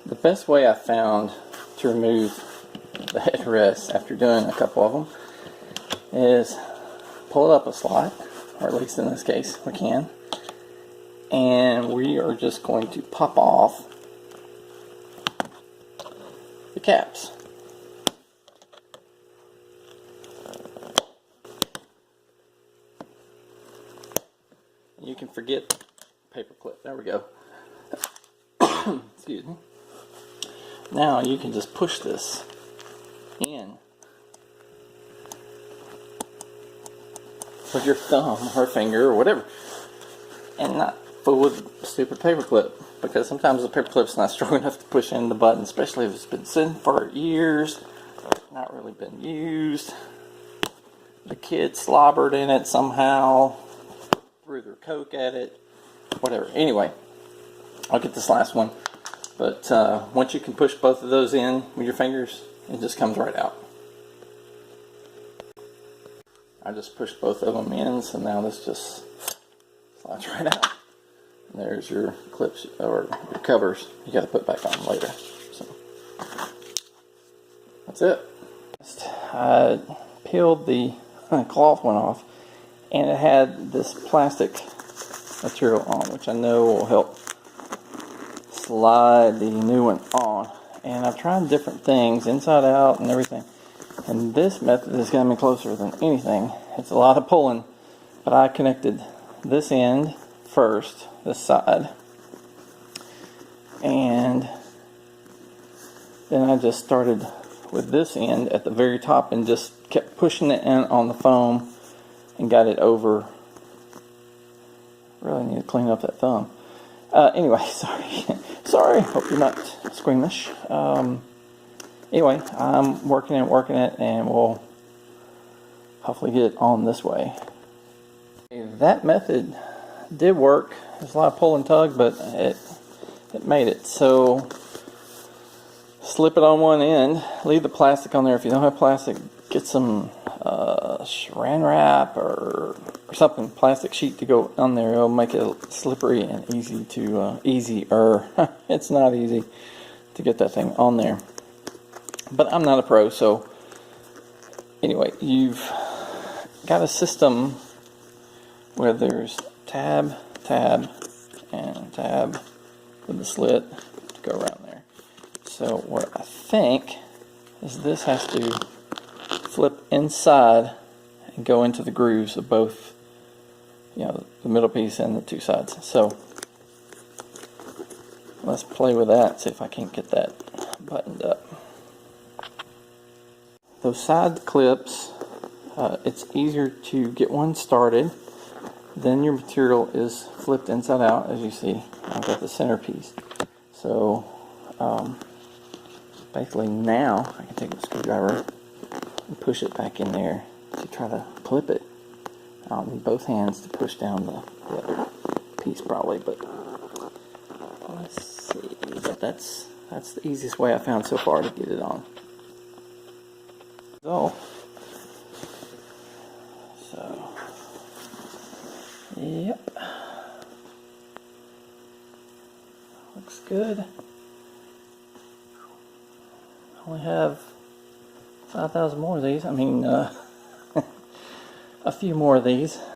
The best way I found to remove the headrest after doing a couple of them is pull it up a slot, or at least in this case we can, and we are just going to pop off the caps. You can forget paper clip. There we go. Excuse me. Now you can just push this in with your thumb or finger or whatever, and not fool with stupid paper clip, because sometimes the paper clip's not strong enough to push in the button, especially if it's been sitting for years, not really been used. The kid slobbered in it somehow, threw their Coke at it, whatever. Anyway, I'll get this last one. But once you can push both of those in with your fingers, it just comes right out. I just pushed both of them in, so now this just slides right out. And there's your clips, or your covers, you got to put back on later. So that's it. I peeled the cloth one off, and it had this plastic material on, which I know will help slide the new one on. And I've tried different things, inside out and everything, and this method has got me closer than anything. It's a lot of pulling, but I connected this end first, this side, and then I just started with this end at the very top and just kept pushing it in on the foam and got it over. Really need to clean up that thumb. Anyway, sorry, hope you're not squeamish. Anyway, I'm working it, and we'll hopefully get it on this way. That method did work. There's a lot of pull and tug, but it made it. So slip it on one end, leave the plastic on there. If you don't have plastic, get some saran wrap or something, plastic sheet to go on there. It'll make it slippery and easy to easier. It's not easy to get that thing on there, but I'm not a pro, so anyway, you've got a system where there's tab, and tab with the slit to go around there. So what I think is this has to flip inside and go into the grooves of both, the middle piece and the two sides. So let's play with that, see if I can't get that buttoned up. Those side clips, it's easier to get one started. Then your material is flipped inside out, as you see. I've got the centerpiece. So basically now I can take the screwdriver and push it back in there to try to clip it. I'll need both hands to push down the other piece probably, but let's see. But that's the easiest way I found so far to get it on. So yep, looks good. I only have 5,000 more of these. I mean, a few more of these.